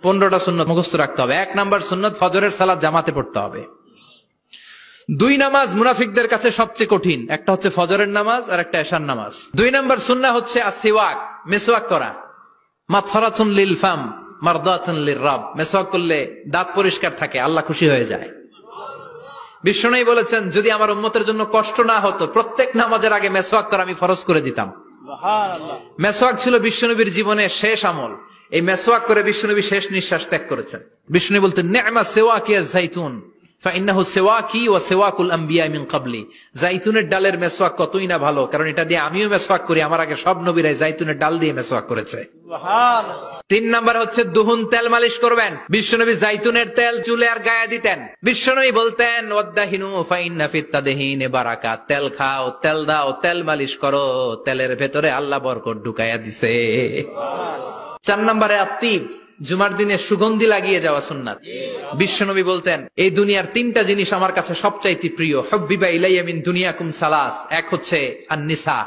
15টা সুন্নত মুখস্থ রাখতে হবে। 1 নাম্বার সুন্নত, ফজরের সালাত জামাতে পড়তে হবে। 2 নামাজ মুনাফিকদের কাছে সবচেয়ে কঠিন, একটা হচ্ছে ফজরের নামাজ আর একটা এশার নামাজ। 2 নাম্বার সুন্নাহ হচ্ছে আসওয়াক, মেসওয়াক করা। মাতহারাতুন লিল ফাম মারদাতুন লিররাব, মেসওয়াক করলে দাঁত পরিষ্কার থাকে, আল্লাহ খুশি হয়ে যায়। বিশ্বনবী বলেছেন, যদি আমার উম্মতের জন্য কষ্ট না হতো প্রত্যেক নামাজের আগে মেসওয়াক করা আমি ফরজ করে দিতাম। সুবহানাল্লাহ। মেসওয়াক ছিল বিশ্বনবীর জীবনে শেষ আমল। এই মেসওয়াক করে বিশ্বনবী শেষ নিঃশ্বাস ত্যাগ করেছেন। বিশ্বনবী বলতেন, নি'মা সিওয়াকিয়া যাইতুন ফাইন্নাহু সিওয়াকি ওয়া সিওয়াকুল আমবিয়া মিন ক্বাবলি। যাইতুনের ডালের মেসওয়াক কতই না ভালো, কারণ এটা দিয়ে আমিও মেসওয়াক করি, আমার আগে সব নবীরাই যাইতুনের ডাল দিয়ে মেসওয়াক করেছে। সুবহানাল্লাহ। 3 নাম্বার হচ্ছে দুহুন, তেল মালিশ করবেন। বিশ্বনবী যাইতুনের তেল চুলে আর গায়ে দিতেন। বিশ্বনবী বলতেন, ওয়াদাহিনু ফাইন্না ফিত তাদহিনি বারাকাত। তেল খাও, তেল দাও, তেল মালিশ করো, তেলের ভেতরে আল্লাহ বরকত ঢুকাইয়া দিছে। সুবহানাল্লাহ। 4 নম্বরে আত্তিব, জুমার দিনে সুগন্ধি লাগিয়ে যাওয়া সুন্নাত। বিশ্বনবী বলতেন, এই দুনিয়ার 3টা জিনিস আমার কাছে সবচাইতে প্রিয়। হুব্বিবা ইলাইয়া মিন দুনিয়াকুম সালাস। 1 হচ্ছে আন-নিসা,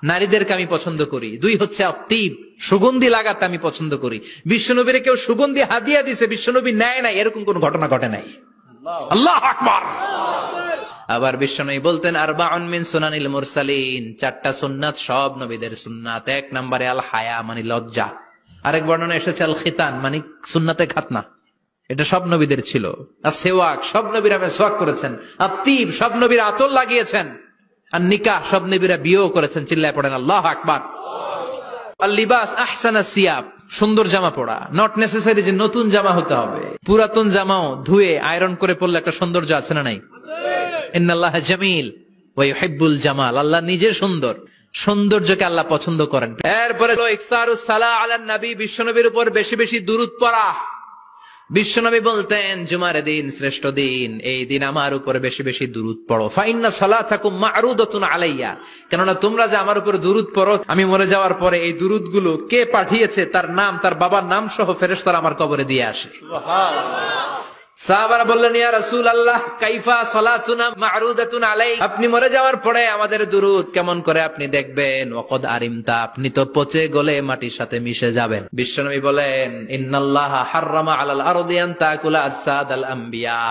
নারীদেরকে আমি পছন্দ করি। 2 হচ্ছে আত্তিব, সুগন্ধি লাগাতে আমি পছন্দ করি। বিশ্বনবীর কেউ সুগন্ধি হাদিয়া দিছে, বিশ্বনবী নেয় নাই, এরকম কোন ঘটনা ঘটে নাই। আল্লাহু আকবার। আবার বিশ্বনবী বলতেন, আরবাউন মিন সুনানিল মুরসালিন। 4টা সুন্নাত সব নবীদের সুন্নাত। 1 নম্বরে আল হায়া, মানে লজ্জা। আরেক বর্ণনা এসেছে আল খিতান, মানে সুন্নাতে খাতনা, এটা সব নবীদের ছিল। আর সেওয়াক, সব নবীরা মেসওয়াক করেছেন। আত্তিব, সব নবীরা আতর লাগিয়েছেন। আর নিকাহ, সব নবীরা বিয়েও করেছেন। চিল্লায় পড়েন আল্লাহু আকবার। আল লিবাস আহসানা সিয়াব, সুন্দর জামা পড়া। নট নেসেসারি যে নতুন জামা হতে হবে, পুরাতন জামাও ধুয়ে আয়রন করে পড়লে একটা সৌন্দর্য আছে না নাই? ইন্নাল্লাহা জামিল ওয়া ইউহিব্বুল জামাল। আল্লাহ নিজে সুন্দর, সৌন্দর্যকে আল্লাহ পছন্দ করেন। এরপরে ইকসারুস সালাহ আলান নবী, বিশ্বনবীর উপর বেশি বেশি দুরূদ পড়া। বিশ্বনবী বলতেন, জুমার দিন শ্রেষ্ঠ দিন, এই দিন আমার উপর বেশি বেশি দুরূদ পড়ো। ফাইন্না সালাতাকুম মা'রুদাতুন আলাইয়া, কেননা তোমরা যে আমার উপর দুরূদ পড়ো, আমি মরে যাওয়ার পরে এই দুরূদগুলো কে পাঠিয়েছে তার নাম, তার বাবার নাম সহ ফেরেশতারা আমার কবরে দিয়ে আসে। সুবহানাল্লাহ। সাহাবারা বললেন, ইয়া রাসূলুল্লাহ কাইফা সালাতুনা মা'রুদাতুন আলাই, আপনি মরে যাওয়ার পরে আমাদের দুরূদ কেমন করে আপনি দেখবেন? ওয়াকাদ আরিমতা, আপনি তো পচে গলে মাটির সাথে মিশে যাবেন। বিশ্বনবী বলেন, ইন্নাল্লাহা হাররামা আলাল আরদি আন তাকুলা আজসাদাল আম্বিয়া,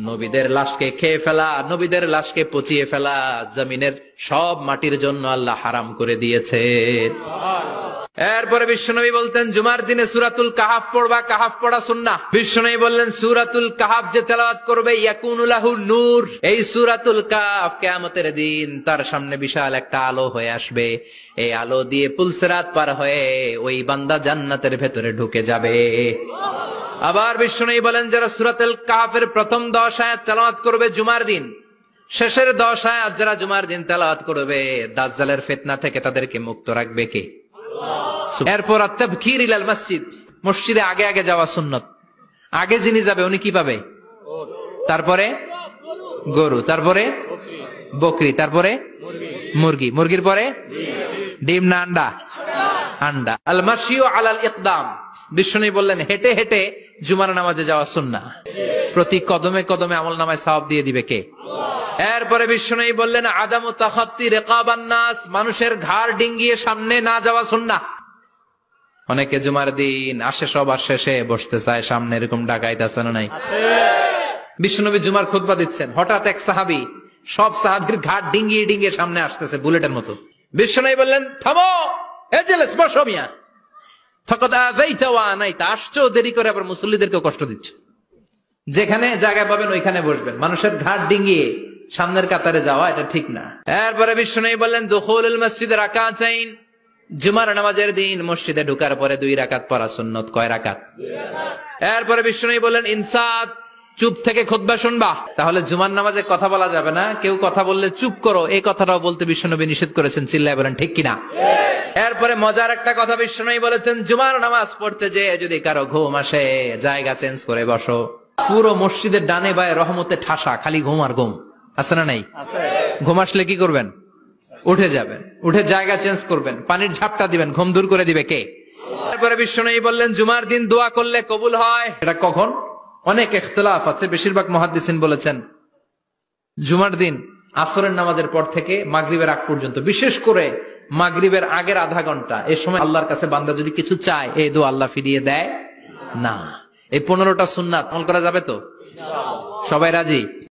নবীদের লাশকে খেয়ে ফেলা, নবীদের লাশকে পচিয়ে ফেলা জমিনের সব মাটির জন্য আল্লাহ হারাম করে দিয়েছে। এরপরে বিশ্বনবী বলতেন, জুমার দিনে সূরাতুল কাহাফ পড়বা, কাহাফ পড়া সুন্নাহ। বিশ্বনবী বললেন, সূরাতুল কাহাফ যে তেলাওয়াত করবে ইয়াকুনু লাহু নূর, এই সূরাতুল কাহাফ কিয়ামতের দিন তার সামনে বিশাল একটা আলো হয়ে আসবে। এই আলো দিয়ে পুলসিরাত পার হয়ে ওই বান্দা জান্নাতের ভেতরে ঢুকে যাবে। আবার বিশ্বনবী বলেন, যারা সূরাতুল কাহাফের প্রথম 10 আয়াত তেলাওয়াত করবে জুমার দিন, শেষের 10 আয়াত যারা জুমার দিন তেলাওয়াত করবে, দাজ্জালের ফিতনা থেকে তাদেরকে মুক্ত রাখবে কে? এরপর আত-তাবকির ইলাল মসজিদ, মসজিদে আগে আগে যাওয়া সুন্নত। আগে যিনি যাবে উনি কি পাবে? তারপরে গরু, তারপরে বকরি, তারপরে মুরগি, মুরগির পরে ডিম না আন্ডা? আন্ডা। আল মাশিউ আলাল ইকদাম, বিশ্বনবী বললেন, হেঁটে হেঁটে জুমার নামাজে যাওয়া সুন্নাহ। প্রতি কদমে কদমে আমলনামায় সওয়াব দিয়ে দিবে কে? এরপরে বিশ্বনবী বললেন, আদামু তাখাত্তি রিকাবান নাস, মানুষের ঘাড় ডিঙ্গিয়ে সামনে না যাওয়া সুন্নাহ। অনেকে জুমার দিন আসে সবার শেষে বসতে চায় সামনে, এরকম ডাকাইত আছে না নাই? বিশ্বনবী জুমার খুতবা দিচ্ছেন, হঠাৎ এক সাহাবী সব সাহাবীর ঘাড় ডিঙ্গিয়ে ডিঙ্গিয়ে সামনে আসতেছে বুলেটের মতো। বিশ্বনবী বললেন, থামো, এজেলেস, বসো মিয়া। ফাকাদ আযাইতা ওয়া আনাইতা, আসছো দেরি করে আবার মুসল্লিদেরকে কষ্ট দিচ্ছ। যেখানে জায়গা পাবেন ওইখানে বসবেন, মানুষের ঘাড় ডিঙ্গিয়ে সামনের কাতারে যাওয়া এটা ঠিক না। এরপরে বিশ্বনবী বললেন, দুখুলুল মসজিদে রাকাতাইন, জুমার নামাজের দিন মসজিদে ঢোকার পরে 2 রাকাত পড়া সুন্নত। কয় রাকাত? 2 রাকাত। এরপরে বিশ্বনবী বললেন, ইনসাত, চুপ থেকে খুতবা শুনবা। তাহলে জুমার নামাজে কথা বলা যাবে না, কেউ কথা বললে চুপ করো, এই কথাটাও বলতে বিশ্বনবী নিষেধ করেছেন। চিল্লায় বলেন ঠিক কিনা? এরপরে মজার একটা কথা বিশ্বনবী বলেছেন, জুমার নামাজ পড়তে যে যদি কারো ঘুম আসে, জায়গা চেঞ্জ করে বসো। পুরো মসজিদের ডানে বায়ে রহমতে ঠাসা, খালি ঘুম আর ঘুম, আছে না নাই? ঘুম আসলে কি করবেন? উঠে যাবেন, উঠে জায়গা চেঞ্জ করবেন, পানির ঝাপটা দিবেন, ঘুম দূর করে দিবে কে? তারপরে বিশ্বনবী বললেন, জুমার দিন দোয়া করলে কবুল হয়। এটা কখন? অনেক ইখতিলাফ আছে, বেশিরভাগ মুহাদ্দিসিন বলেছেন জুমার দিন আসরের নামাজের পর থেকে মাগরিবের আগ পর্যন্ত, বিশেষ করে মাগরিবের আগের আধা ঘন্টা, এই সময় আল্লাহর কাছে বান্দা যদি কিছু চায়, এই দোয়া আল্লাহ ফিরিয়ে দেয়। না। এই 15টা সুন্নাত আমল করা যাবে তো? সবাই রাজি?